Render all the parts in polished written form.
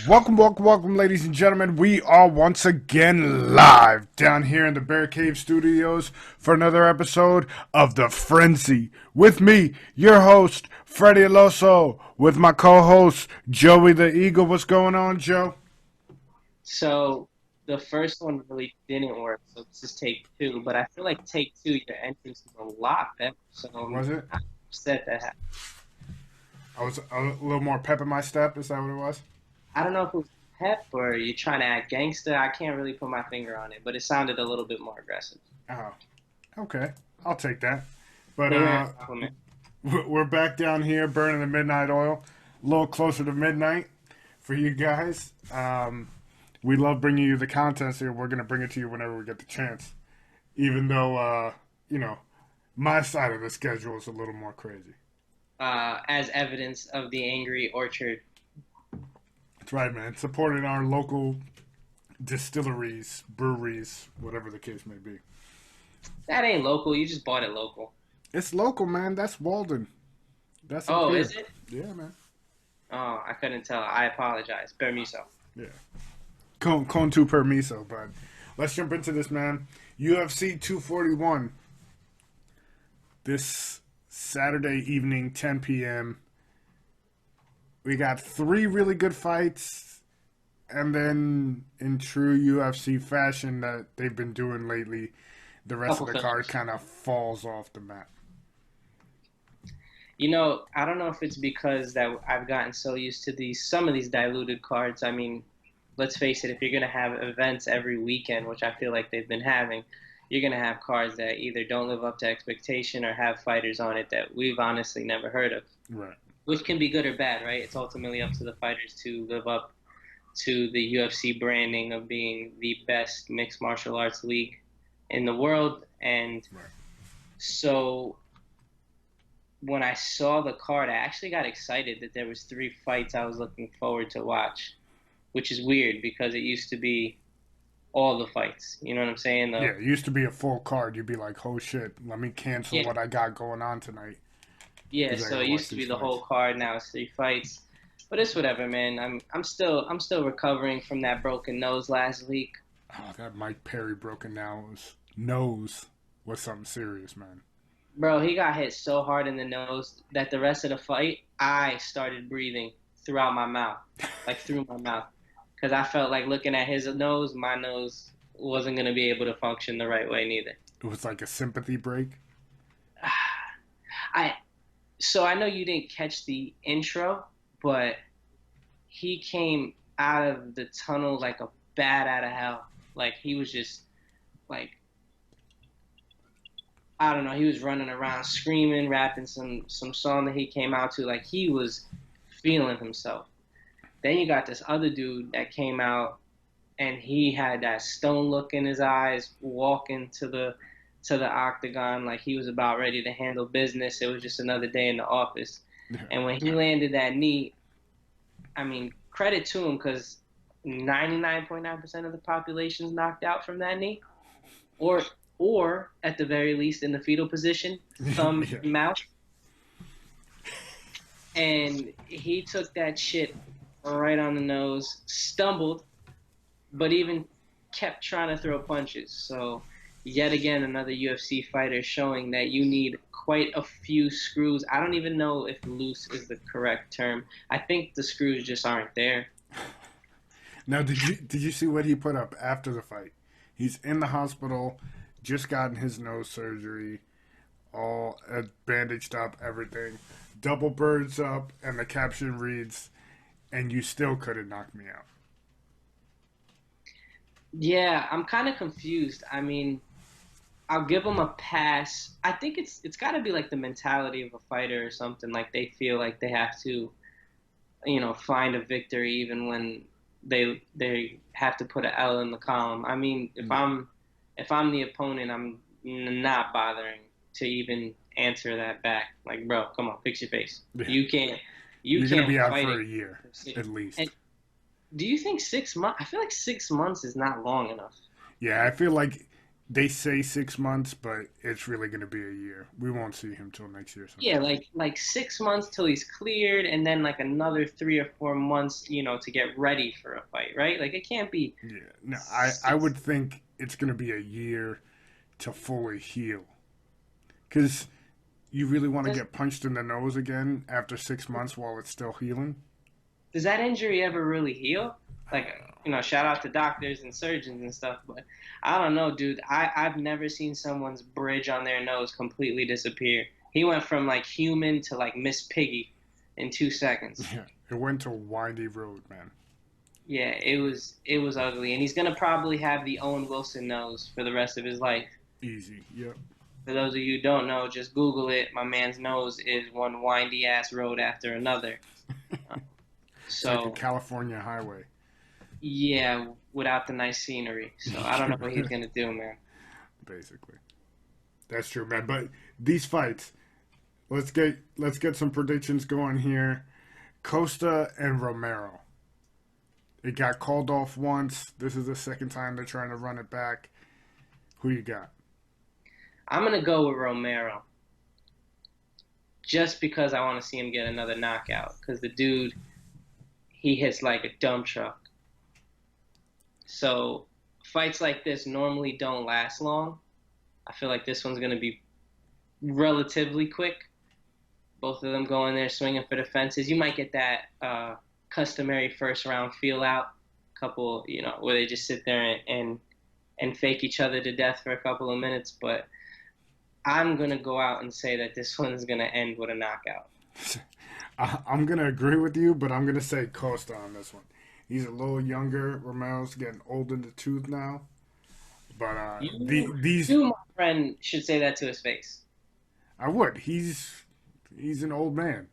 Welcome, ladies and gentlemen. We are once again live down here in the Bear Cave Studios for another episode of The Frenzy. With me, your host, Freddie Aloso, with my co-host, Joey the Eagle. What's going on, Joe? So the first one really didn't work, so this is take two. But I feel like take two, your entrance is a lot better. So Was it? I'm upset that happened. I was a little more pep in my step. Is that what it was? I don't know if it was pep or you're trying to act gangster. I can't really put my finger on it, but it sounded a little bit more aggressive. Oh, okay. I'll take that. But Fair compliment. we're back down here burning the midnight oil, a little closer to midnight for you guys. We love bringing you the content here. We're gonna bring it to you whenever we get the chance, even though my side of the schedule is a little more crazy. As evidence of the angry orchard. That's right, man. Supporting our local distilleries, breweries, whatever the case may be. That ain't local. You just bought it local. It's local, man. That's Walden. That's up Oh, here. is it? Yeah, man. Oh, I couldn't tell. I apologize. Permiso. Yeah. Con tu permiso, but let's jump into this, man. UFC 241 this Saturday evening, 10 p.m. We got three really good fights, and then in true UFC fashion that they've been doing lately, the rest of Couple the card fillers. kind of falls off the map. I don't know if it's because that I've gotten so used to these some of these diluted cards. I mean, let's face it, if you're going to have events every weekend, which I feel like they've been having, you're going to have cards that either don't live up to expectation or have fighters on it that we've honestly never heard of, Right. which can be good or bad, right? It's ultimately up to the fighters to live up to the UFC branding of being the best mixed martial arts league in the world. And Right. so when I saw the card, I actually got excited that there was three fights I was looking forward to watch, which is weird because it used to be all the fights. You know what I'm saying? Yeah, it used to be a full card. You'd be like, oh shit, let me cancel Yeah, what I got going on tonight yeah. because I So gotta it watch used to these be the whole fights. card. Now it's three fights, but it's whatever, man. I'm still recovering from that broken nose last week, Oh, that Mike Perry broken nose was something serious, man. bro. He got hit so hard in the nose that the rest of the fight, I started breathing throughout my mouth, like through my mouth, because I felt like looking at his nose, my nose wasn't gonna be able to function the right way neither. It was like a sympathy break. I so I know you didn't catch the intro, but he came out of the tunnel like a bat out of hell. Like he was just like I don't know, he was running around screaming, rapping some song that he came out to. Like he was feeling himself. Then you got this other dude that came out and he had that stone look in his eyes, walking to the octagon like he was about ready to handle business. It was just another day in the office. Yeah. And when he landed that knee, I mean, credit to him because 99.9% of the population is knocked out from that knee, or or at the very least in the fetal position, thumb Yeah. mouth. And he took that shit right on the nose, stumbled, but even kept trying to throw punches. So yet again, another UFC fighter showing that you need quite a few screws. I don't even know if loose is the correct term. I think the screws just aren't there. Now, did you see what he put up after the fight? He's in the hospital, just gotten his nose surgery, all bandaged up, everything, double birds up, and the caption reads, "And you still couldn't knock me out." Yeah, I'm kind of confused. I mean, I'll give him a pass. I think it's got to be like the mentality of a fighter or something. Like they feel like they have to, find a victory even when they have to put an L in the column. I mean, Yeah. if I'm the opponent, I'm not bothering to even answer that back. Like, bro, come on, fix your face. Yeah. You You're gonna can't be out fight for it. a year at And least. do you think 6 months? I feel like 6 months is not long enough. Yeah, I feel like They say 6 months, but it's really going to be a year. We won't see him till next year Yeah, sometime. like 6 months till he's cleared, and then like another 3 or 4 months, to get ready for a fight, right? Like it can't be Yeah, no, I six. would think it's going to be a year to fully heal. Because you really want to Does get punched in the nose again after 6 months while it's still healing? does that injury ever really heal? Like, shout out to doctors and surgeons and stuff, but I don't know, dude. I've never seen someone's bridge on their nose completely disappear. He went from like human to like Miss Piggy in 2 seconds. Yeah, it went to windy road, man. Yeah, it was ugly, and he's gonna probably have the Owen Wilson nose for the rest of his life. Easy. Yep. For those of you who don't know, just Google it. My man's nose is one windy ass road after another. Uh, It's like a So California highway. yeah, without the nice scenery. So I don't know what he's gonna do, man. Basically. That's true, man. But these fights, let's get some predictions going here. Costa and Romero. It got called off once. This is the second time they're trying to run it back. Who you got? I'm gonna go with Romero just because I want to see him get another knockout. Because the dude, he hits like a dump truck. So fights like this normally don't last long. I feel like this one's gonna be relatively quick. Both of them going there swinging for the fences. You might get that customary first round feel out, couple, where they just sit there and fake each other to death for a couple of minutes. But I'm gonna go out and say that this one's gonna end with a knockout. I'm gonna agree with you, but I'm gonna say Costa on this one. He's a little younger. Romero's getting old in the tooth now, but these You, my friend, should say that to his face. I would. He's an old man.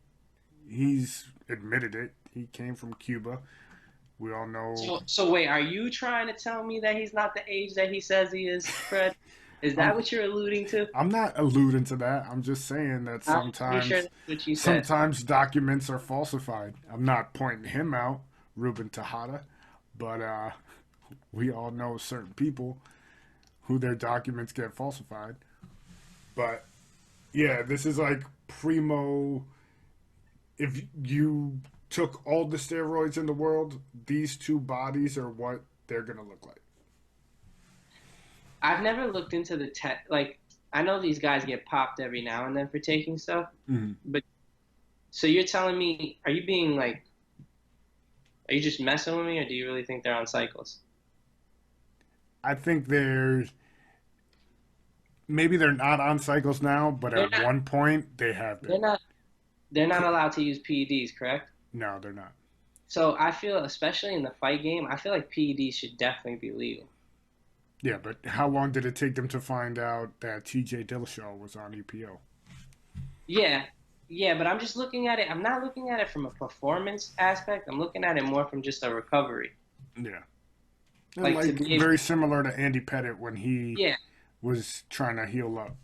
He's admitted it. He came from Cuba. We all know. So wait, are you trying to tell me that he's not the age that he says he is, Fred? Is that I'm what you're alluding to? I'm not alluding to that. I'm just saying that I'm pretty sure sometimes that's what you said. sometimes documents are falsified. I'm not pointing him out, Ruben Tejada, but we all know certain people who their documents get falsified. But yeah, this is like primo. If you took all the steroids in the world, these two bodies are what they're gonna look like. I've never looked into the tech. Like, I know these guys get popped every now and then for taking stuff, Mhm. but so you're telling me, are you just messing with me, or do you really think they're on cycles? I think maybe they're not on cycles now, but They're at not. one point they have They're been. not. They're not allowed to use PEDs, correct? No, they're not. So I feel, especially in the fight game, I feel like PEDs should definitely be legal. Yeah, but how long did it take them to find out that TJ Dillashaw was on EPO? Yeah, yeah, but I'm just looking at it. I'm not looking at it from a performance aspect. I'm looking at it more from just a recovery. Yeah. And Like to like be able, very similar to Andy Pettit when he yeah, was trying to heal up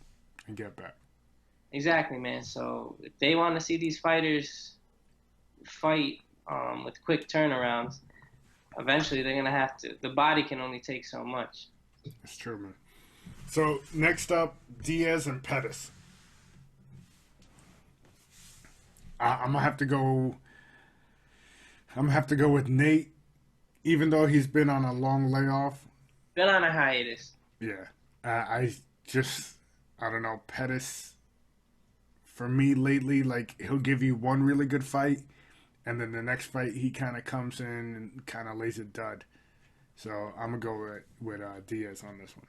and get back. exactly, man. So if they want to see these fighters fight with quick turnarounds, eventually they're gonna have to. The body can only take so much. It's true, man. So next up, Diaz and Pettis. I'm gonna have to go. I'm gonna have to go with Nate, even though he's been on a long layoff. Been on a hiatus. Yeah, I just I don't know Pettis. For me lately, like he'll give you one really good fight, and then the next fight he kind of comes in and kind of lays a dud. So I'm gonna go with Diaz on this one.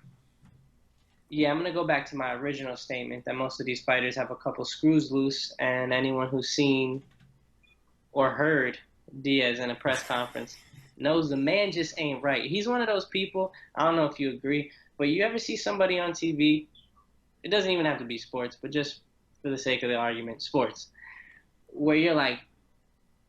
Yeah, I'm gonna go back to my original statement that most of these fighters have a couple screws loose, and anyone who's seen or heard Diaz in a press conference knows the man just ain't right. He's one of those people. I don't know if you agree, but you ever see somebody on TV? It doesn't even have to be sports, but just for the sake of the argument, sports, where you're like,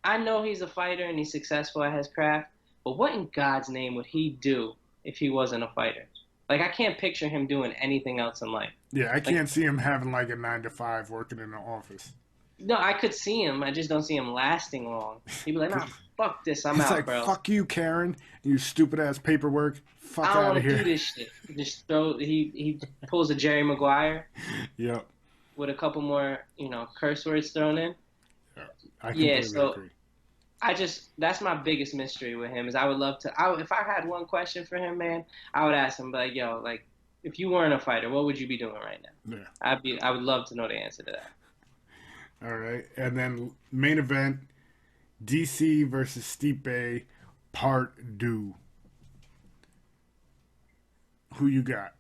I know he's a fighter and he's successful at his craft, but what in God's name would he do if he wasn't a fighter? Like, I can't picture him doing anything else in life. Yeah, I Like, can't see him having like a 9 to 5 working in the office. No, I could see him. I just don't see him lasting long. He'd be like, nah, fuck this. I'm It's out, like, bro. fuck you, Karen, you stupid ass paperwork. I Fuck don't out of want to do here. this shit. Just throw. He pulls a Jerry Maguire Yep. with a couple more, curse words thrown in. Yep. I Yeah. completely So agree. that's my biggest mystery with him is I would love to. If I had one question for him, man, I would ask him like, yo, like, if you weren't a fighter, what would you be doing right now? Yeah. I would love to know the answer to that. All right. And then main event DC versus Stipe Part 2. Who you got?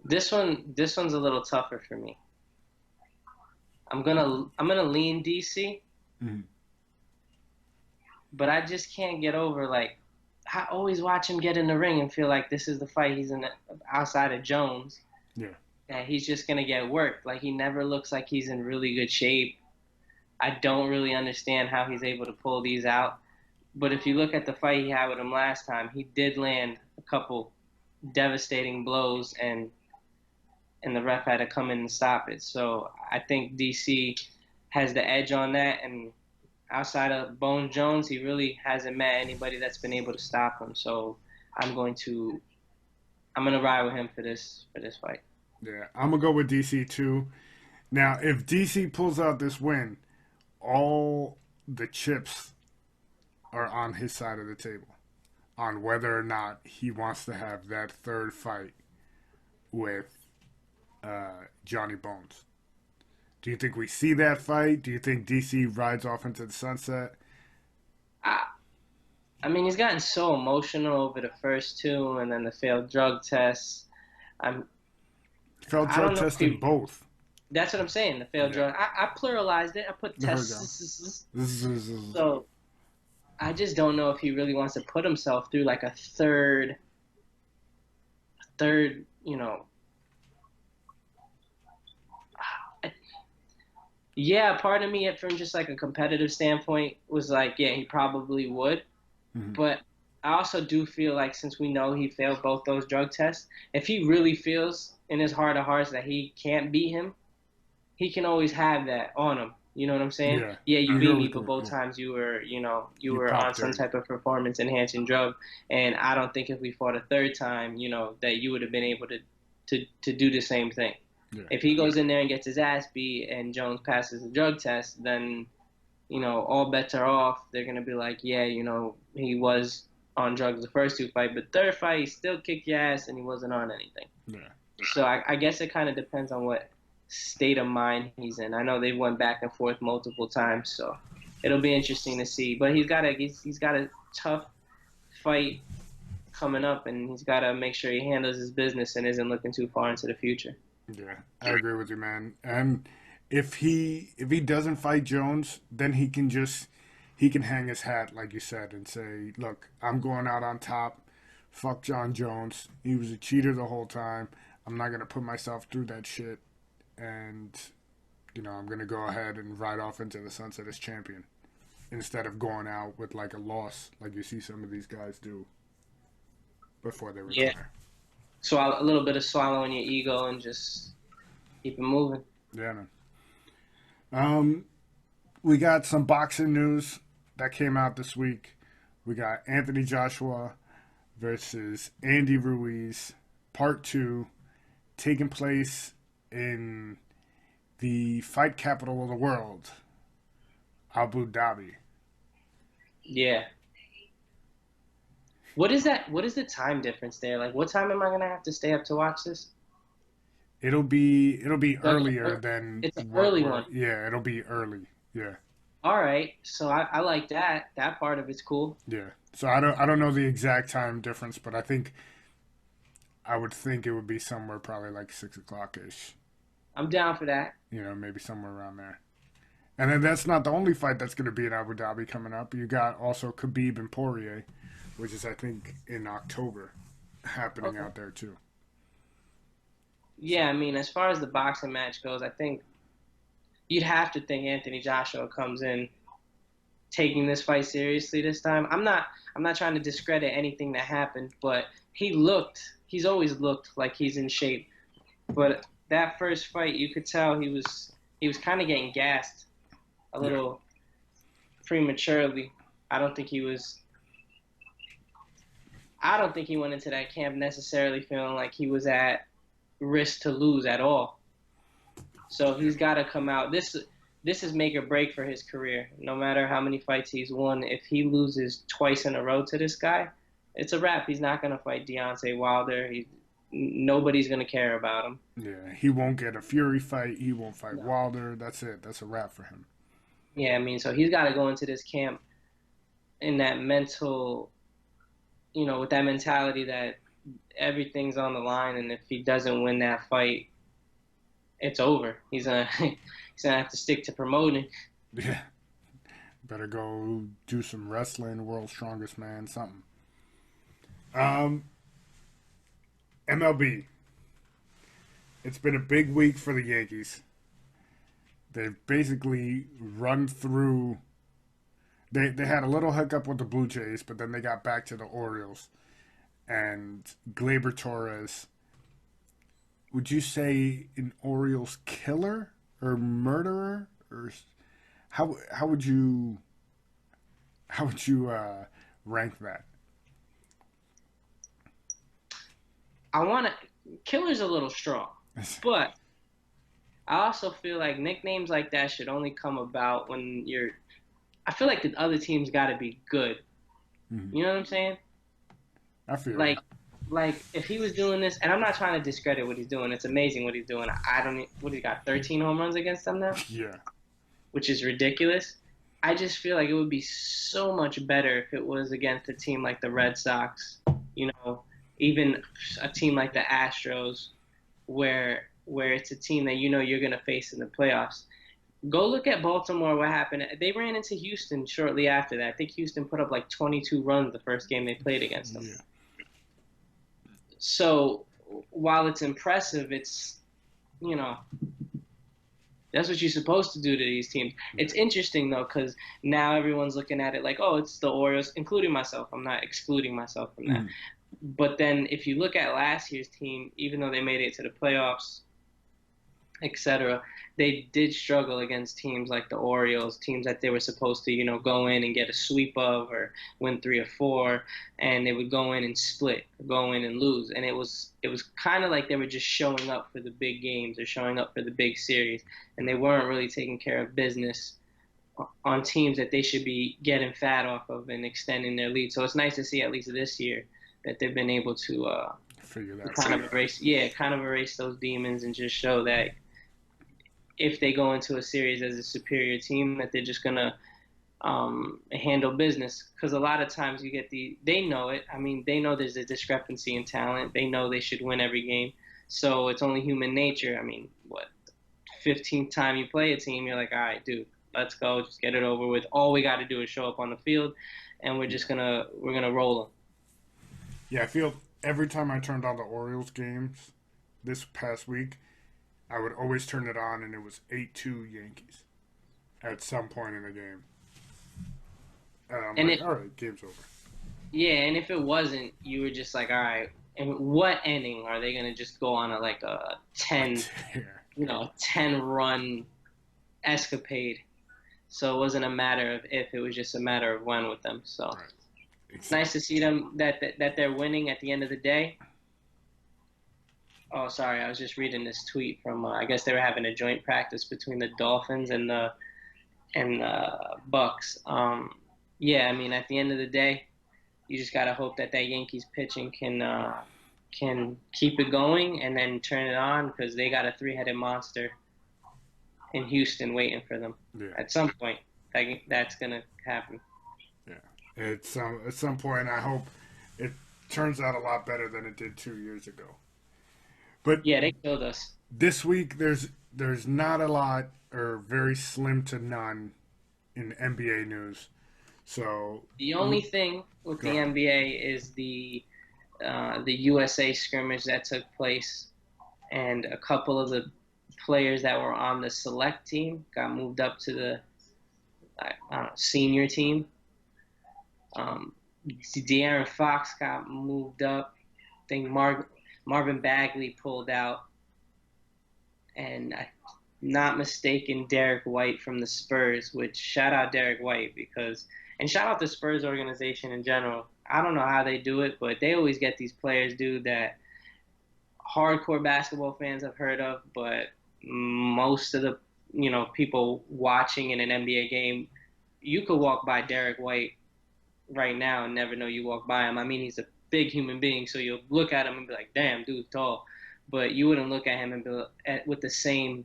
This one's a little tougher for me. I'm gonna lean DC, Mhm. but I just can't get over like I always watch him get in the ring and feel like this is the fight he's in outside of Jones, Yeah. and he's just gonna get worked. Like he never looks like he's in really good shape. I don't really understand how he's able to pull these out. But if you look at the fight he had with him last time, he did land a couple devastating blows, and the ref had to come in and stop it. So I think DC has the edge on that, and outside of Bones Jones, he really hasn't met anybody that's been able to stop him. So I'm going to I'm gonna ride with him for this fight. Yeah. I'm going to go with DC too. Now, if DC pulls out this win, all the chips are on his side of the table on whether or not he wants to have that third fight with Johnny Bones. Do you think we see that fight? Do you think DC rides off into the sunset? I I mean he's gotten so emotional over the first two, and then the failed drug tests. I'm Felt I drug don't know if testing he. both. That's what I'm saying. The failed Yeah. drug. I pluralized it. I put There we go. tests. This is So I just don't know if he really wants to put himself through like a third. Yeah, part of me, from just like a competitive standpoint, was like, yeah, he probably would. mhm. But I also do feel like since we know he failed both those drug tests, if he really feels in his heart of hearts that he can't beat him, he can always have that on him. You know what I'm saying? Yeah. Yeah, I you beat agree me, with but you. both Yeah. times you You were on popped some dirty. type of performance enhancing drug, and I don't think if we fought a third time, that you would have been able to do the same thing. Yeah. If he goes in there and gets his ass beat and Jones passes the drug test, then all bets are off. They're gonna be like, yeah, he was on drugs the first two fight, but third fight he still kicked your ass and he wasn't on anything. Yeah. So I guess it kind of depends on what state of mind he's in. I know they went back and forth multiple times, so it'll be interesting to see. But he's got a tough fight coming up, and he's got to make sure he handles his business and isn't looking too far into the future. Yeah. I agree with you, man. And if he doesn't fight Jones, then he can hang his hat, like you said, and say, look, I'm going out on top. Fuck John Jones. He was a cheater the whole time. I'm not gonna put myself through that shit, and I'm gonna go ahead and ride off into the sunset as champion instead of going out with like a loss, like you see some of these guys do before they Yeah. retire. So a little bit of swallowing your ego and just keep it moving. Yeah, man. Um, we got some boxing news that came out this week. We got Anthony Joshua versus Andy Ruiz, Part 2, taking place in the fight capital of the world, Abu Dhabi. Yeah. What is that? What is the time difference there? Like, what time am I gonna have to stay up to watch this? It'll be Like, earlier than it's an what early we're one. yeah, it'll be early. Yeah. All right. So I like that. That part of it's cool. Yeah. So I don't know the exact time difference, but I would think it would be somewhere probably like 6 o'clock ish. I'm down for that. Maybe somewhere around there. And then that's not the only fight that's going to be in Abu Dhabi coming up. You got also Khabib and Poirier, which is I think in October, happening Okay. out there too. Yeah, I mean, as far as the boxing match goes, I think you'd have to think Anthony Joshua comes in taking this fight seriously this time. I'm not trying to discredit anything that happened, but he's always looked like he's in shape. But that first fight, you could tell he was kind of getting gassed a Yeah. little prematurely. I don't think he was. I don't think he went into that camp necessarily feeling like he was at risk to lose at all. So he's got to come out. This is make or break for his career. No matter how many fights he's won, if he loses twice in a row to this guy, it's a wrap. He's not going to fight Deontay Wilder. Nobody's going to care about him. Yeah, he won't get a Fury fight. He won't fight No. Wilder. That's it. That's a wrap for him. Yeah, I mean, so he's got to go into this camp in that mental, with that mentality that everything's on the line, and if he doesn't win that fight, it's over. He's gonna have to stick to promoting. Yeah, better go do some wrestling, World's Strongest Man, something. Um, MLB. It's been a big week for the Yankees. They've basically run through. They had a little hiccup with the Blue Jays, but then they got back to the Orioles. And Gleyber Torres, would you say an Orioles killer or murderer, or how would you rank that? I want to. Killer's a little strong, but I also feel like nicknames like that should only come about when you're. I feel like the other team's got to be good. Mhm. You know what I'm saying? I feel Like, like if he was doing this, and I'm not trying to discredit what he's doing. It's amazing what he's doing. I don't. What he got 13 home runs against them now, yeah, which is ridiculous. I just feel like it would be so much better if it was against a team like the Red Sox, even a team like the Astros, where it's a team that you're going to face in the playoffs. Go look at Baltimore. What happened? They ran into Houston shortly after that. I think Houston put up like 22 runs the first game they played against them. yeah, So while it's impressive, it's you know that's what you're supposed to do to these teams. It's interesting though because now everyone's looking at it like, oh, it's the Orioles, including myself. I'm not excluding myself from that. Mhm. But then if you look at last year's team, even though they made it to the playoffs, etc., they did struggle against teams like the Orioles, teams that they were supposed to, go in and get a sweep of or win 3 or 4, and they would go in and split, go in and lose, and it was kind of like they were just showing up for the big games or showing up for the big series, and they weren't really taking care of business on teams that they should be getting fat off of and extending their lead. So it's nice to see at least this year that they've been able to figure that kind out. of erase those demons and just show that if they go into a series as a superior team, that they're just gonna handle business. Because a lot of times you get they know it. I mean, they know there's a discrepancy in talent. They know they should win every game. So it's only human nature. I mean, what 15th time you play a team, you're like, all right, dude, let's go, just get it over with. All we got to do is show up on the field, and we're gonna roll them. Yeah, I feel every time I turned on the Orioles games this past week, I would always turn it on and it was 8-2 Yankees at some point in the game. And I'm And like, all right, game's over. Yeah, and if it wasn't, you were just like, all right. And what inning are they gonna just go on a 10, Yeah. 10 run escapade? So it wasn't a matter of if; it was just a matter of when with them. So Right. it's nice to see them that they're winning at the end of the day. Oh, sorry, I was just reading this tweet from I guess they were having a joint practice between the Dolphins and the Bucks. Yeah, I mean, at the end of the day, you just gotta hope that Yankees pitching can keep it going and then turn it on because they got a three-headed monster in Houston waiting for them. Yeah. At some point, that's gonna happen. Yeah. At some point, I hope it turns out a lot better than it did 2 years ago. But Yeah, they killed us. this week, there's not a lot or very slim to none in NBA news. So The only thing with Go the ahead. NBA is the USA scrimmage that took place, and a couple of the players that were on the select team got moved up to I don't know, senior team. See, De'Aaron Fox got moved up. I think Marvin Bagley pulled out, and I not mistaken, Derek White from the Spurs, which shout out Derek White because, and shout out the Spurs organization in general. I don't know how they do it, but they always get these players, dude, that hardcore basketball fans have heard of, but most of the, people watching in an NBA game, you could walk by Derek White right now and never know you walk by him. I mean, he's a big human being, so you'll look at him and be like, damn, dude's tall. But you wouldn't look at him and with the same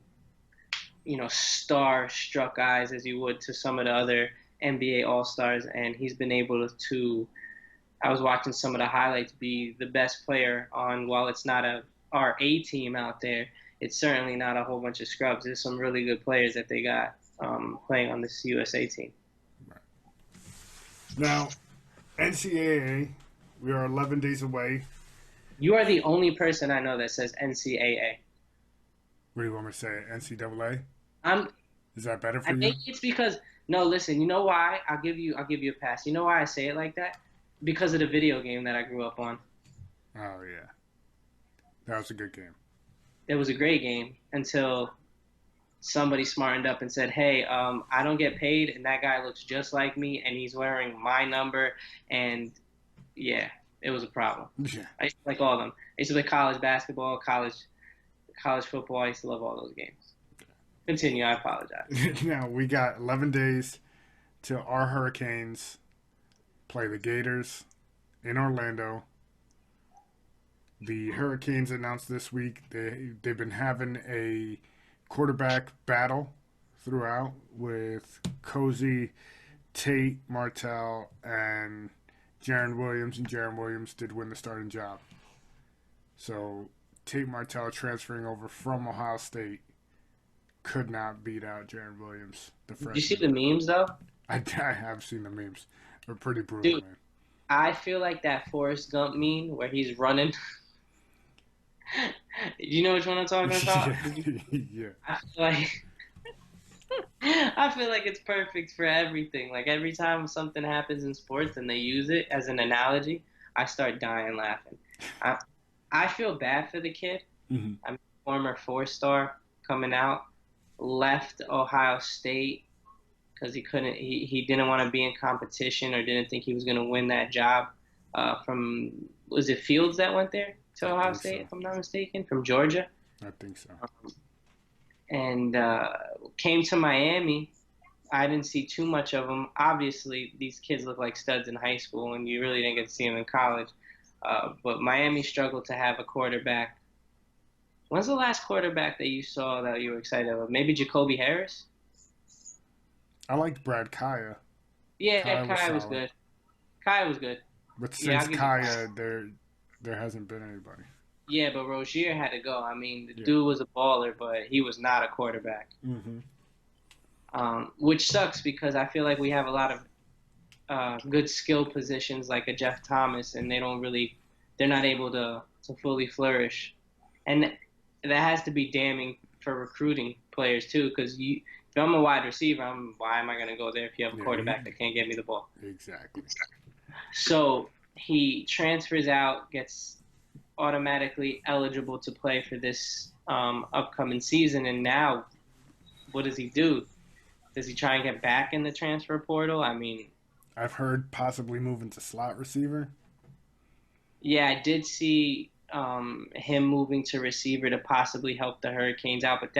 star-struck eyes as you would to some of the other NBA All-Stars, and he's been able to. I was watching some of the highlights, be the best player on. While it's not our A team out there, it's certainly not a whole bunch of scrubs. There's some really good players that they got playing on this USA team. Now, NCAA, we are 11 days away. You are the only person I know that says NCAA. What do you want me to say? NCAA? I'm. Is that better for I you? think it's because no. Listen, you know why? I'll give you a pass. You know why I say it like that? Because of the video game that I grew up on. Oh yeah, that was a good game. It was a great game until somebody smartened up and said, "Hey, I don't get paid, and that guy looks just like me, and he's wearing my number." And yeah, it was a problem. Yeah. I used to like all of them. I used to play college basketball, college football. I used to love all those games. Continue. I apologize. Now we got 11 days till our Hurricanes play the Gators in Orlando. The Hurricanes announced this week they've been having a quarterback battle throughout with Cozy, Tate, Martell, and Jaron Williams. And Jaron Williams did win the starting job. So Tate Martell transferring over from Ohio State could not beat out Jaron Williams, the freshman. Did you see the memes though? I have seen the memes. They're pretty brutal, Dude, man. I feel like that Forrest Gump meme where he's running. You know which one I'm talking about? Yeah. I feel like it's perfect for everything. Like every time something happens in sports and they use it as an analogy, I start dying laughing. I feel bad for the kid. Mm-hmm. I'm a former 4-star coming out, left Ohio State because he didn't want to be in competition or didn't think he was going to win that job. Was it Fields that went there to Ohio State, if I'm not mistaken, from Georgia? I think so. And came to Miami. I didn't see too much of them. Obviously, these kids look like studs in high school, and you really didn't get to see them in college. But Miami struggled to have a quarterback. When's the last quarterback that you saw that you were excited about? Maybe Jacoby Harris? I liked Brad Kaya. Yeah, Kaya was good. Kaya was good. But since Kaya, there hasn't been anybody. Yeah, but Rozier had to go. I mean, the dude was a baller, but he was not a quarterback. Mm-hmm. Which sucks because I feel like we have a lot of good skill positions like a Jeff Thomas, and they're not able to fully flourish. And that has to be damning for recruiting players too, because if I'm a wide receiver, why am I going to go there if you have a quarterback that can't get me the ball? Exactly. So he transfers out, gets automatically eligible to play for this upcoming season, and now what does he do? Does he try and get back in the transfer portal? I mean, I've heard possibly moving to slot receiver. Yeah, I did see him moving to receiver to possibly help the Hurricanes out, but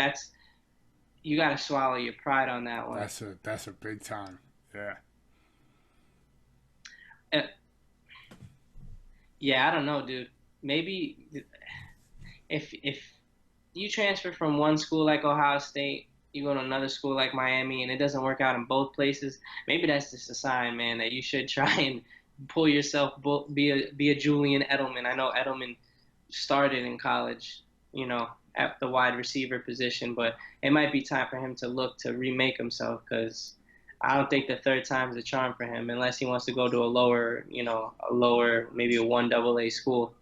you got to swallow your pride on that one. That's a big time. Yeah. Yeah, I don't know, dude. Maybe if you transfer from one school like Ohio State, you go to another school like Miami, and it doesn't work out in both places, maybe that's just a sign, man, that you should try and pull yourself, be a Julian Edelman. I know Edelman started in college, at the wide receiver position, but it might be time for him to look to remake himself, because I don't think the third time's a charm for him unless he wants to go to a lower, maybe a 1AA school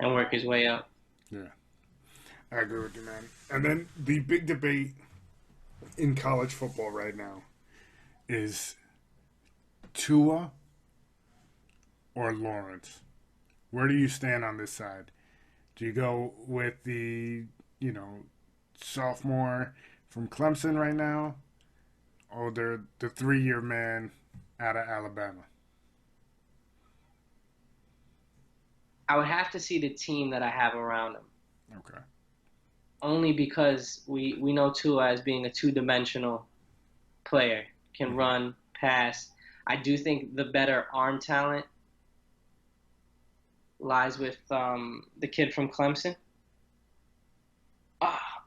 and work his way up. Yeah, I agree with you, man. And then the big debate in college football right now is Tua or Lawrence. Where do you stand on this side? Do you go with the, you know, sophomore from Clemson right now, or the 3 year man out of Alabama? I would have to see the team that I have around him. Okay. Only because we know Tua as being a two-dimensional player, can Mm-hmm. run, pass. I do think the better arm talent lies with the kid from Clemson. Ah,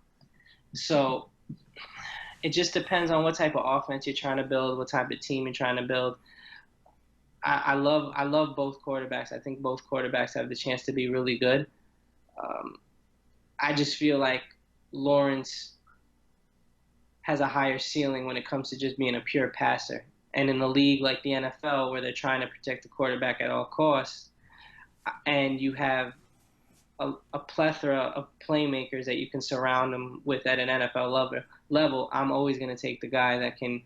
so it just depends on what type of offense you're trying to build, what type of team you're trying to build. I love both quarterbacks. I think both quarterbacks have the chance to be really good. Um, I just feel like Lawrence has a higher ceiling when it comes to just being a pure passer. And in the league like the NFL, where they're trying to protect the quarterback at all costs, and you have a plethora of playmakers that you can surround them with at an NFL level, I'm always going to take the guy that can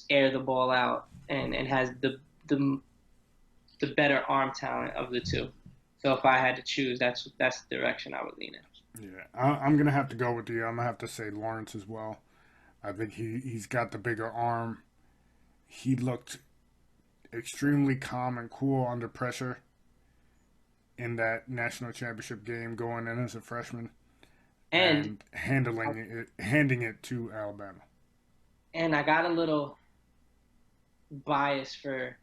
air the ball out and has the the better arm talent of the two. So if I had to choose, that's the direction I would lean in. Yeah, I'm gonna have to go with you. I'm gonna have to say Lawrence as well. I think he's got the bigger arm. He looked extremely calm and cool under pressure in that national championship game going in as a freshman And and handing it to Alabama. and I got a little bias for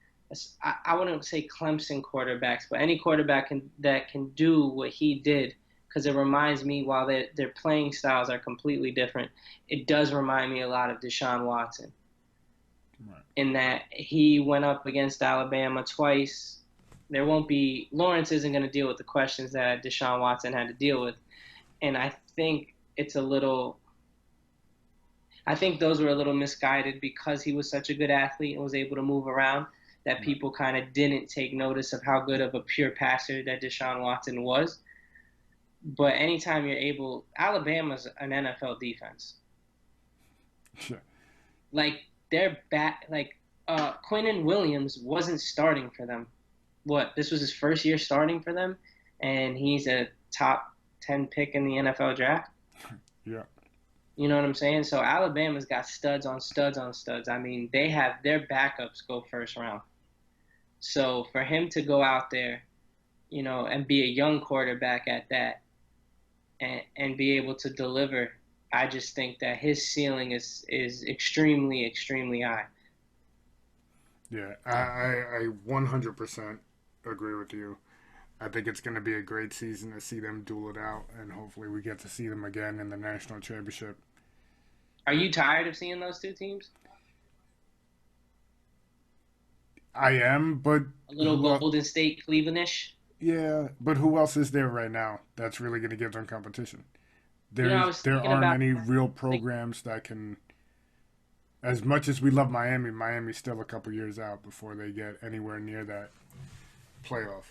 I wouldn't say Clemson quarterbacks, but any quarterback that can do what he did, because it reminds me, while their playing styles are completely different, it does remind me a lot of Deshaun Watson Right. in that he went up against Alabama twice. There won't be Lawrence isn't going to deal with the questions that Deshaun Watson had to deal with, and I think it's a little. I think those were a little misguided because he was such a good athlete and was able to move around, that Right. people kind of didn't take notice of how good of a pure passer that Deshaun Watson was. But anytime you're able, Alabama's an NFL defense. Yeah. Like they're back. Like Quinnen Williams wasn't starting for them. What, this was his first year starting for them, and he's a top 10 pick in the NFL draft. Yeah. You know what I'm saying? So Alabama's got studs on studs on studs. I mean, they have their backups go first round. So for him to go out there, and be a young quarterback at that, and be able to deliver, I just think that his ceiling is extremely, extremely high. Yeah. I 100% agree with you. I think it's going to be a great season to see them duel it out, and hopefully we get to see them again in the national championship. Are you tired of seeing those two teams? I am, but A little who? Golden State Clevelandish. Yeah, but who else is there right now that's really going to give them competition? I was There thinking aren't about any real like programs that can. As much as we love Miami, Miami's still a couple years out before they get anywhere near that playoff.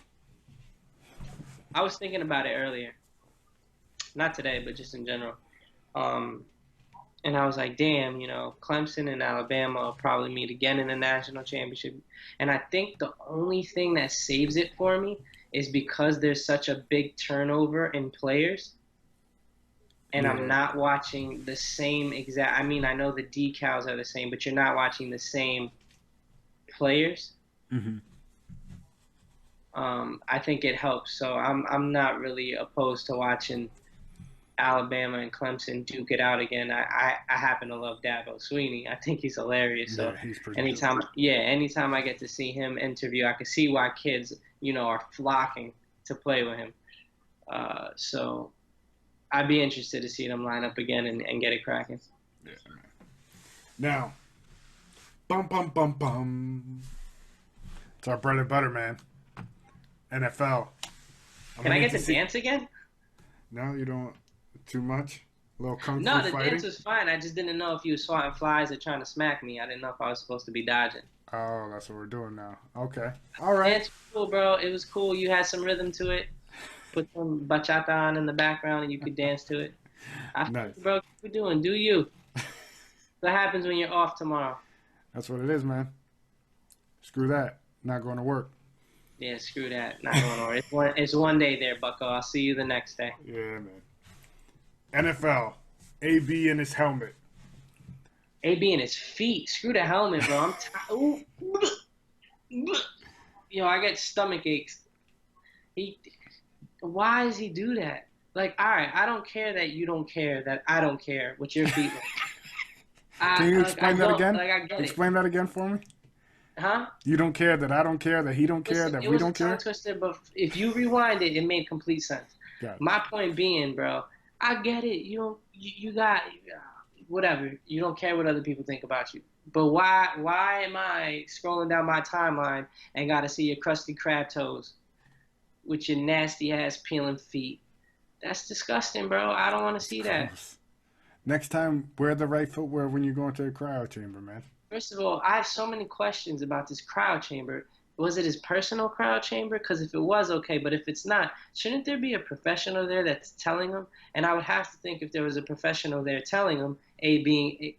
I was thinking about it earlier, not today, but just in general. Um, and I was like, damn, Clemson and Alabama will probably meet again in the national championship. And I think the only thing that saves it for me is because there's such a big turnover in players, and I'm Yeah. not watching the same exact. I mean, I know the decals are the same, but you're not watching the same players. Hmm. I think it helps. So I'm not really opposed to watching Alabama and Clemson duke it out again. I happen to love Dabo Sweeney. I think he's hilarious. So Yeah, he's pretty good. anytime I get to see him interview, I can see why kids, are flocking to play with him. So I'd be interested to see them line up again and get it cracking. Yeah, man. Now, bum bum bum bum. It's our bread and butter, man. NFL. Can I need get to dance again? No, you don't. Too much. A little kung No, fu the fighting. dance was fine. I just didn't know if you were swatting flies or trying to smack me. I didn't know if I was supposed to be dodging. Oh, that's what we're doing now. Okay. All right. Dance was cool, bro. It was cool. You had some rhythm to it. Put some bachata on in the background and you could dance to it. I feel Nice. you, bro. What you doing? Do you? What happens when you're off tomorrow? That's what it is, man. Screw that. Not going to work. Yeah, screw that. Not going on. It's one day there, Bucko. I'll see you the next day. Yeah, man. NFL. AB in his helmet. AB in his feet. Screw the helmet, bro. Yo, I get stomach aches. He, why does he do that? Like, all right, I don't care that you don't care that I don't care what your feet look. Can you explain that again? Like, I get Explain that again for me. it. Huh? You don't care that I don't care, that he don't care, Listen, that it we was a don't tongue care? twister, but if you rewind it, it made complete sense. Got it. My point being, bro, I get it. You don't, you got whatever. You don't care what other people think about you. But why am I scrolling down my timeline and got to see your crusty crab toes with your nasty ass peeling feet? That's disgusting, bro. I don't want to see that. Gross. Next time, wear the right footwear when you go into the cryo chamber, man. First of all, I have so many questions about this cryo chamber. Was it his personal cryo chamber? Because if it was, okay, but if it's not, shouldn't there be a professional there that's telling him? And I would have to think if there was a professional there telling him, AB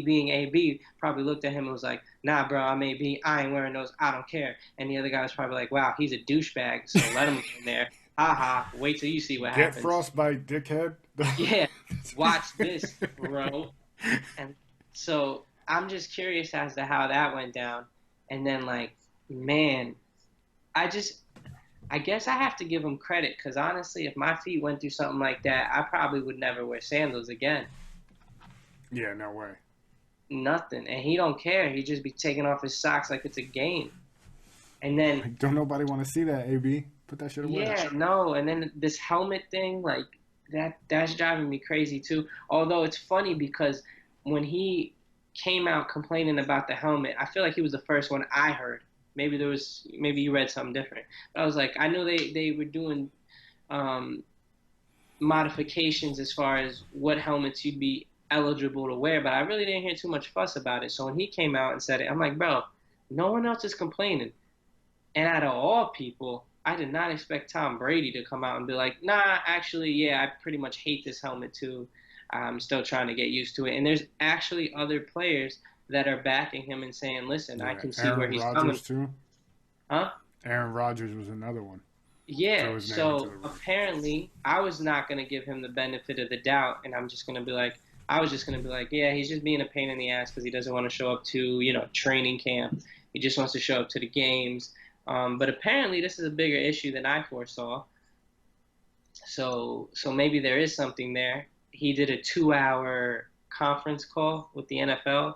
being AB, probably looked at him and was like, nah, bro, I'm AB. I ain't wearing those. I don't care. And the other guy was probably like, wow, he's a douchebag, so let him get in there. Ha ha. Wait till you see what Get happens. frostbite, dickhead. Yeah, watch this, bro. And so I'm just curious as to how that went down. And then, like, man, I guess I have to give him credit because honestly, if my feet went through something like that, I probably would never wear sandals again. Yeah, no way. Nothing. And he don't care. He just be taking off his socks like it's a game. And then, Like, don't nobody want to see that, AB. Put that shit away. yeah, no. And then this helmet thing, like, that's driving me crazy too. Although it's funny because when he came out complaining about the helmet, I feel like he was the first one I heard. Maybe you read something different. But I was like, I knew they were doing modifications as far as what helmets you'd be eligible to wear, but I really didn't hear too much fuss about it. So when he came out and said it, I'm like, bro, no one else is complaining. And out of all people, I did not expect Tom Brady to come out and be like, nah, actually, yeah, I pretty much hate this helmet too. I'm still trying to get used to it. And there's actually other players that are backing him and saying, listen, Yeah, I can see Aaron where he's Rodgers coming. too. Huh? Aaron Rodgers was another one. Yeah, Throw his name so into the ring. apparently I was not going to give him the benefit of the doubt, and I was just going to be like, yeah, he's just being a pain in the ass because he doesn't want to show up to, training camp. He just wants to show up to the games. But apparently this is a bigger issue than I foresaw. So maybe there is something there. He did a 2-hour conference call with the NFL,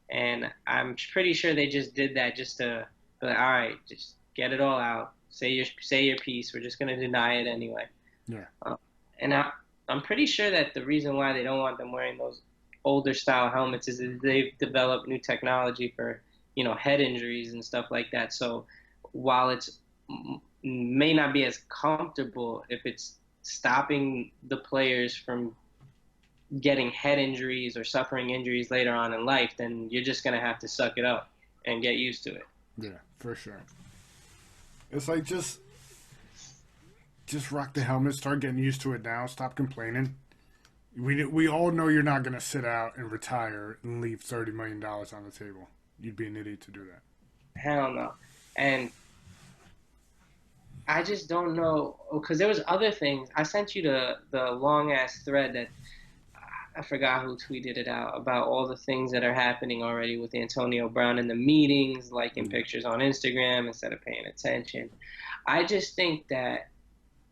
and I'm pretty sure they just did that just to be like, all right, just get it all out. Say your piece. We're just going to deny it anyway. Yeah. And I'm pretty sure that the reason why they don't want them wearing those older style helmets is that they've developed new technology for, head injuries and stuff like that. So while it's may not be as comfortable, if it's stopping the players from getting head injuries or suffering injuries later on in life, then you're just going to have to suck it up and get used to it. Yeah, for sure. It's like just rock the helmet, start getting used to it now, stop complaining. We all know you're not going to sit out and retire and leave $30 million on the table. You'd be an idiot to do that. Hell no. And I just don't know, because there was other things. I sent you the long-ass thread that I forgot who tweeted it out about all the things that are happening already with Antonio Brown in the meetings, liking pictures on Instagram instead of paying attention. I just think that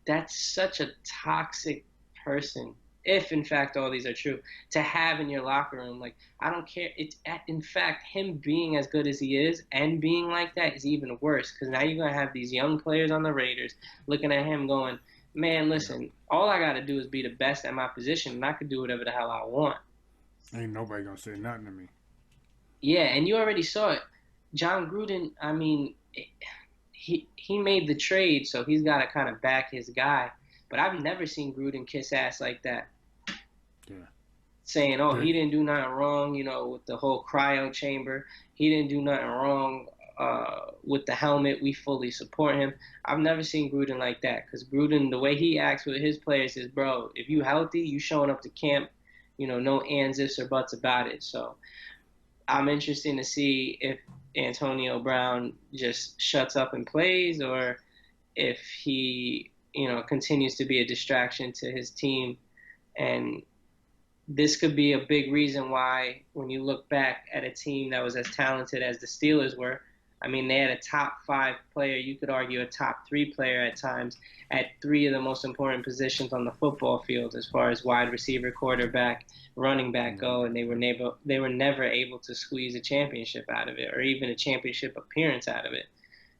that's such a toxic person, if in fact all these are true, to have in your locker room. Like, I don't care. It's in fact him being as good as he is and being like that is even worse, because now you're going to have these young players on the Raiders looking at him going, man, listen, all I got to do is be the best at my position, and I could do whatever the hell I want. Ain't nobody going to say nothing to me. Yeah, and you already saw it. John Gruden, I mean, he made the trade, so he's got to kind of back his guy. But I've never seen Gruden kiss ass like that. Yeah. Saying, oh, he didn't do nothing wrong, with the whole cryo chamber. He didn't do nothing wrong with the helmet. We fully support him. I've never seen Gruden like that, because Gruden, the way he acts with his players is, bro, if you healthy, you showing up to camp, no ands, ifs, or buts about it. So I'm interested to see if Antonio Brown just shuts up and plays, or if he, continues to be a distraction to his team. And this could be a big reason why, when you look back at a team that was as talented as the Steelers were, I mean, they had a top 5 player, you could argue a top 3 player at times, at 3 of the most important positions on the football field as far as wide receiver, quarterback, running back go, and they were never able to squeeze a championship out of it, or even a championship appearance out of it.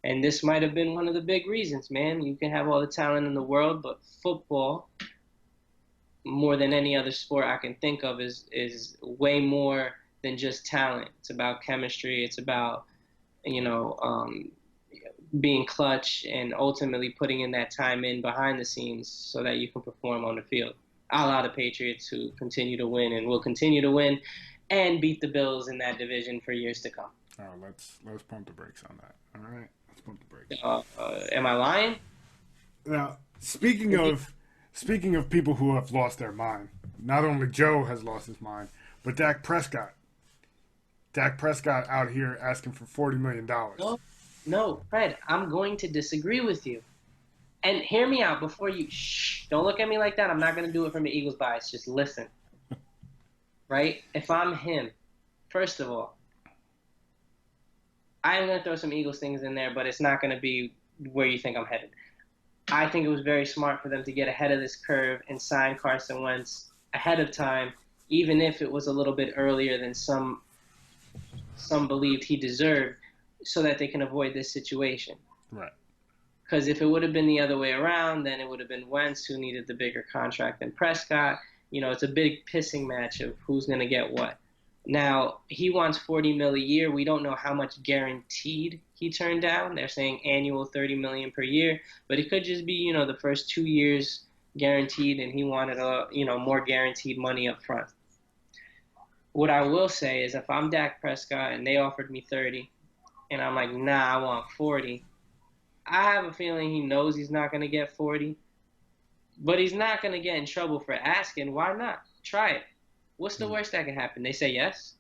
And this might have been one of the big reasons, man. You can have all the talent in the world, but football, more than any other sport I can think of, is way more than just talent. It's about chemistry. It's about, you know um, being clutch and ultimately putting in that time in behind the scenes so that you can perform on the field. A lot of Patriots who continue to win and will continue to win and beat the Bills in that division for years to come. Oh, let's pump the brakes on that. All right, let's pump the brakes. Am I lying? Now, speaking of people who have lost their mind, not only Joe has lost his mind, but Dak Prescott. Dak Prescott out here asking for $40 million. No, no, Fred, I'm going to disagree with you. And hear me out before you. Shh, don't look at me like that. I'm not going to do it from an Eagles bias. Just listen. Right? If I'm him, first of all, I'm going to throw some Eagles things in there, but it's not going to be where you think I'm headed. I think it was very smart for them to get ahead of this curve and sign Carson Wentz ahead of time, even if it was a little bit earlier than some believed he deserved, so that they can avoid this situation. Right. Because if it would have been the other way around, then it would have been Wentz who needed the bigger contract than Prescott. It's a big pissing match of who's going to get what. Now, he wants $40 million a year. We don't know how much guaranteed he turned down. They're saying annual $30 million per year, but it could just be, the first 2 years guaranteed, and he wanted more guaranteed money up front. What I will say is, if I'm Dak Prescott and they offered me 30, and I'm like, nah, I want 40, I have a feeling he knows he's not going to get 40, but he's not going to get in trouble for asking. Why not? Try it. What's the worst that can happen? They say yes.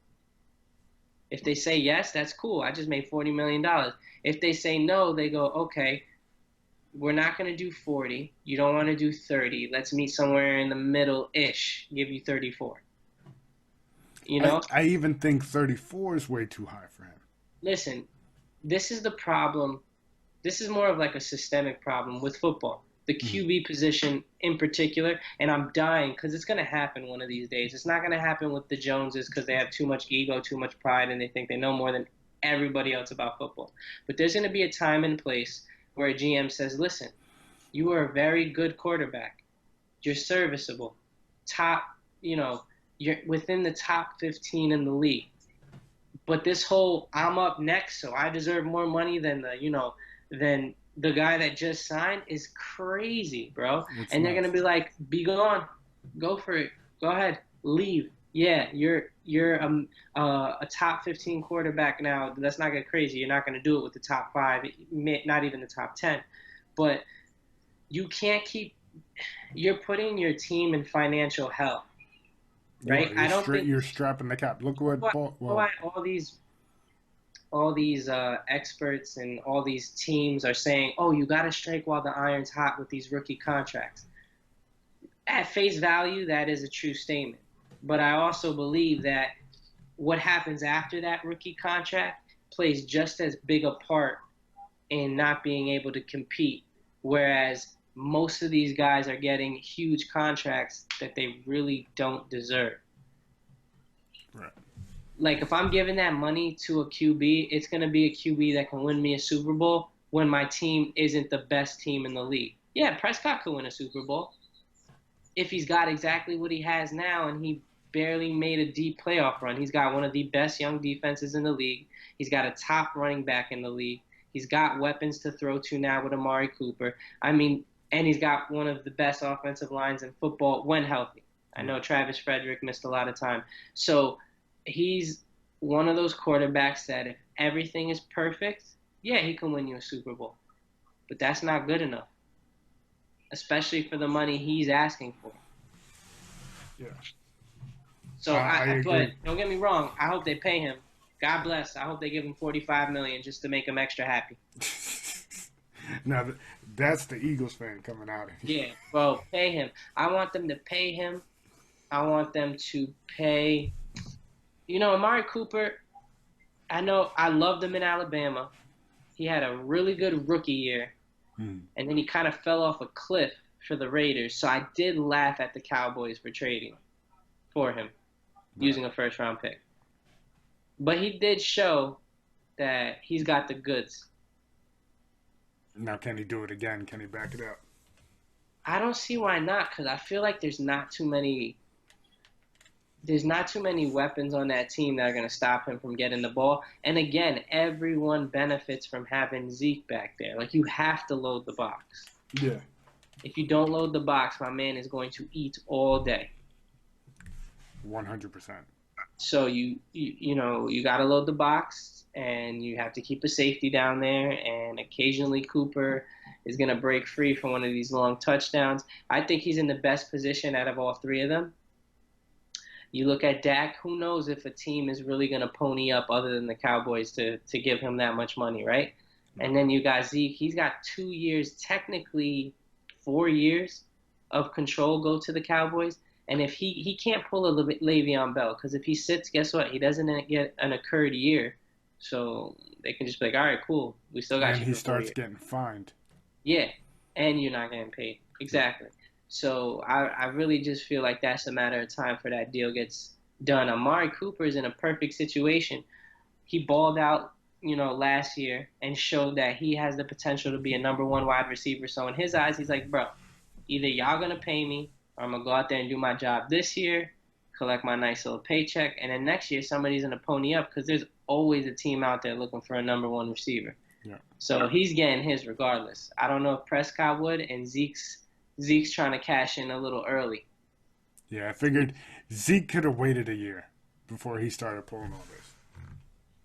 If they say yes, that's cool. I just made $40 million. If they say no, they go, okay, we're not going to do 40. You don't want to do 30. Let's meet somewhere in the middle-ish. Give you 34. I even think 34 is way too high for him. Listen, this is the problem. This is more of like a systemic problem with football. The QB position in particular, and I'm dying because it's going to happen one of these days. It's not going to happen with the Joneses because they have too much ego, too much pride, and they think they know more than everybody else about football. But there's going to be a time and place where a GM says, listen, you are a very good quarterback. You're serviceable. You're within the top 15 in the league. But this whole I'm up next, so I deserve more money than the guy that just signed is crazy, bro. And they're gonna be like, "Be gone, go for it, go ahead, leave." Yeah, you're a top 15 quarterback now. Let's not get crazy. You're not gonna do it with the top 5, not even the top 10. But you can't keep. You're putting your team in financial hell, right? I don't think you're strapping the cap. Look what all these experts and all these teams are saying, oh, you got to strike while the iron's hot with these rookie contracts. At face value, that is a true statement. But I also believe that what happens after that rookie contract plays just as big a part in not being able to compete, whereas most of these guys are getting huge contracts that they really don't deserve. Right. Like, if I'm giving that money to a QB, it's going to be a QB that can win me a Super Bowl when my team isn't the best team in the league. Yeah, Prescott could win a Super Bowl if he's got exactly what he has now and he barely made a deep playoff run. He's got one of the best young defenses in the league. He's got a top running back in the league. He's got weapons to throw to now with Amari Cooper. And he's got one of the best offensive lines in football when healthy. I know Travis Frederick missed a lot of time. So he's one of those quarterbacks that if everything is perfect, yeah, he can win you a Super Bowl. But that's not good enough, especially for the money he's asking for. Yeah. So, but don't get me wrong, I hope they pay him God bless. I hope they give him 45 million just to make him extra happy. Now, that's the Eagles fan coming out. Yeah, bro, pay him. I want them to pay him. I want them to pay. Amari Cooper. I know I loved him in Alabama. He had a really good rookie year, and then he kind of fell off a cliff for the Raiders. So I did laugh at the Cowboys for trading for him, using a first-round pick. But he did show that he's got the goods. Now, can he do it again? Can he back it up? I don't see why not, because I feel like there's not too many weapons on that team that are going to stop him from getting the ball. And again, everyone benefits from having Zeke back there. Like, you have to load the box. Yeah. If you don't load the box, my man is going to eat all day. 100%. So you got to load the box, and you have to keep a safety down there. And occasionally Cooper is going to break free for one of these long touchdowns. I think he's in the best position out of all three of them. You look at Dak, who knows if a team is really going to pony up other than the Cowboys to give him that much money, right? And then you got Zeke. He's got 2 years, technically 4 years of control go to the Cowboys. And if he can't pull a Le'Veon Bell, because if he sits, guess what? He doesn't get an occurred year. So they can just be like, all right, cool. We still got you. And he starts getting fined. Yeah, and you're not getting paid. Exactly. So I really just feel like that's a matter of time for that deal gets done. Amari Cooper is in a perfect situation. He balled out, last year and showed that he has the potential to be a number one wide receiver. So in his eyes, he's like, bro, either y'all going to pay me or I'm going to go out there and do my job this year, collect my nice little paycheck, and then next year somebody's going to pony up because there's always a team out there looking for a number one receiver. Yeah. So he's getting his regardless. I don't know if Prescott would, and Zeke's trying to cash in a little early. Yeah, I figured Zeke could have waited a year before he started pulling all this.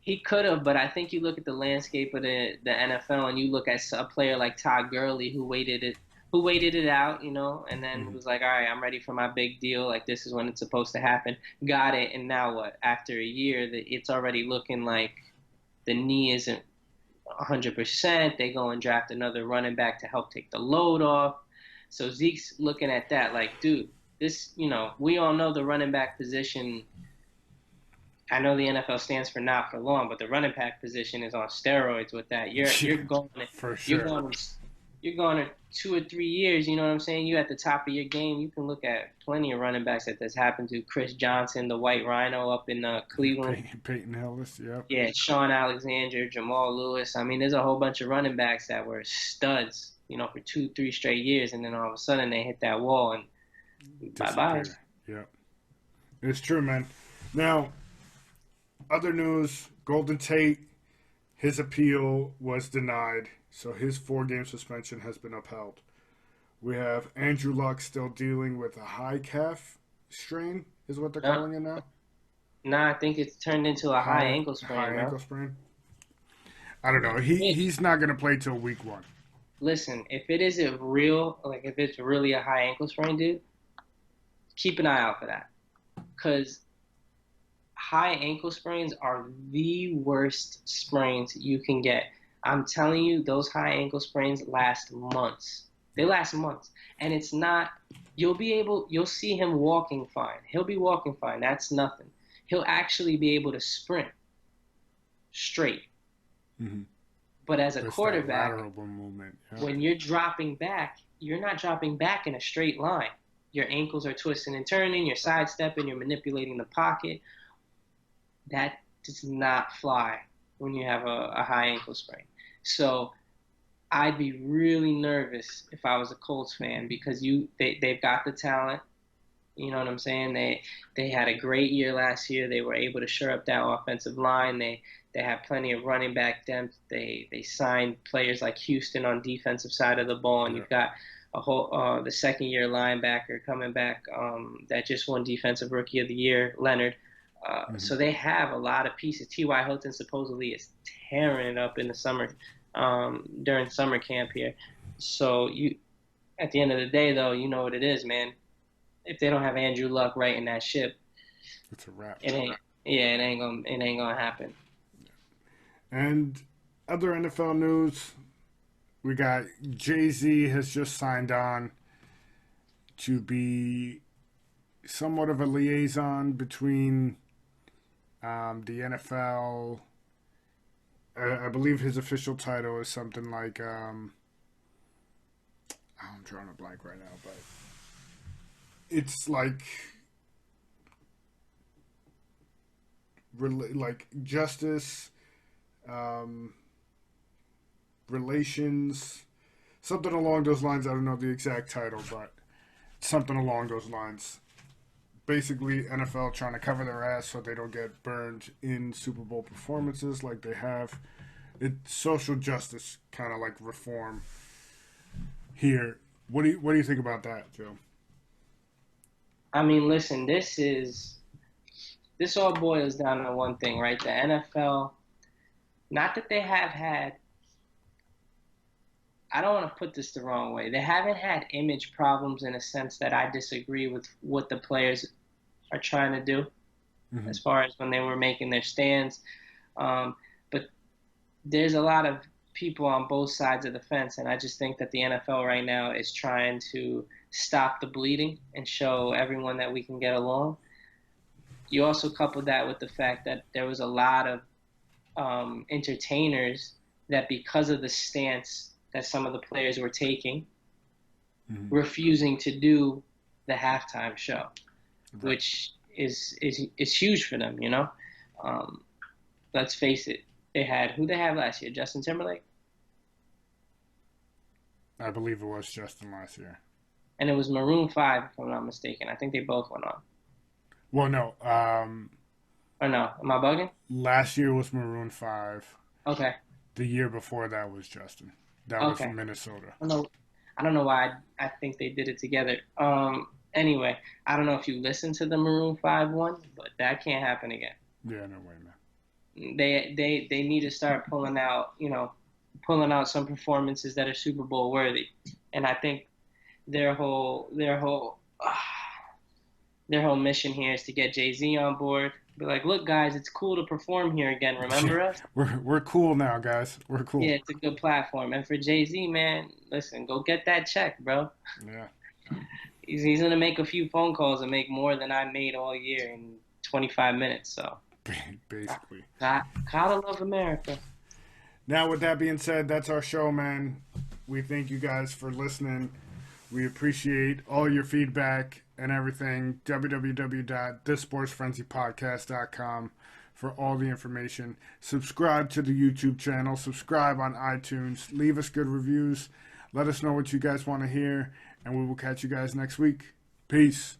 He could have, but I think you look at the landscape of the NFL and you look at a player like Todd Gurley who waited it out, and then was like, all right, I'm ready for my big deal. Like, this is when it's supposed to happen. Got it, and now what? After a year, it's already looking like the knee isn't 100%. They go and draft another running back to help take the load off. So Zeke's looking at that like, dude, this, we all know the running back position. I know the NFL stands for not for long, but the running back position is on steroids with that. You're going for sure. You're going to 2 or 3 years. You know what I'm saying? You're at the top of your game. You can look at plenty of running backs that this happened to. Chris Johnson, the White Rhino up in Cleveland. Peyton Hillis, yep. Yeah, Sean Alexander, Jamal Lewis. I mean, there's a whole bunch of running backs that were studs, for 2-3 straight years, and then all of a sudden they hit that wall and bye-bye. Yeah. It's true, man. Now, other news, Golden Tate, his appeal was denied, so his 4-game suspension has been upheld. We have Andrew Luck still dealing with a high calf strain, is what they're calling it now? No, I think it's turned into a high ankle sprain. High ankle sprain? I don't know. He's not going to play till week 1. Listen, if it isn't real, like if it's really a high ankle sprain, dude, keep an eye out for that. Because high ankle sprains are the worst sprains you can get. I'm telling you, those high ankle sprains last months. They last months. And it's not, you'll see him walking fine. He'll be walking fine. That's nothing. He'll actually be able to sprint straight. Mm-hmm. But as a quarterback, movement. Yeah. When you're dropping back, you're not dropping back in a straight line. Your ankles are twisting and turning, you're sidestepping, you're manipulating the pocket. That does not fly when you have a high ankle sprain. So I'd be really nervous if I was a Colts fan because they've got the talent. You know what I'm saying? They had a great year last year. They were able to shore up that offensive line. They have plenty of running back depth. They signed players like Houston on defensive side of the ball, and you've got a whole the second-year linebacker coming back that just won Defensive Rookie of the Year, Leonard. So they have a lot of pieces. T.Y. Hilton supposedly is tearing it up in the summer during summer camp here. So at the end of the day, though, you know what it is, man. If they don't have Andrew Luck right in that ship, it's a wrap. It Yeah, it ain't gonna happen. And other NFL news, we got Jay-Z has just signed on to be somewhat of a liaison between the NFL. I believe his official title is something like I'm drawing a blank right now, but it's like justice, um, relations, something along those lines. I don't know the exact title, but something along those lines. Basically, NFL trying to cover their ass so they don't get burned in Super Bowl performances like they have. It's social justice kind of like reform here. What do you think about that, Joe? I mean, listen, this all boils down to one thing, right? The NFL, not that they have had, I don't want to put this the wrong way. They haven't had image problems in a sense that I disagree with what the players are trying to do Mm-hmm. as far as when they were making their stands. But there's a lot of people on both sides of the fence, and I just think that the NFL right now is trying to stop the bleeding and show everyone that we can get along. You also couple that with the fact that there was a lot of entertainers that, because of the stance that some of the players were taking, Mm-hmm. refusing to do the halftime show, Right. which is huge for them. Um, let's face it. Who they had last year? Justin Timberlake, I believe it was Justin last year. and it was Maroon Five, if I'm not mistaken. I think they both went on. Well, no. Or no? Am I bugging? Last year was Maroon 5. Okay. The year before that was Justin. That was Okay. from Minnesota. I don't know. I don't know why I think they did it together. Anyway, I don't know if you listened to the Maroon Five one, but that can't happen again. Yeah, no way, man. They need to start pulling out some performances that are Super Bowl worthy. And I think their whole mission here is to get Jay-Z on board. Be like, look, guys, it's cool to perform here again. Remember us? We're cool now, guys. We're cool. Yeah, it's a good platform. And for Jay-Z, man, listen, go get that check, bro. Yeah. He's gonna make a few phone calls and make more than I made all year in 25 minutes. So, Basically. gotta love America. Now, with that being said, that's our show, man. We thank you guys for listening. We appreciate all your feedback and everything. www.thesportsfrenzypodcast.com for all the information. Subscribe to the YouTube channel. Subscribe on iTunes. Leave us good reviews. Let us know what you guys want to hear. And we will catch you guys next week. Peace.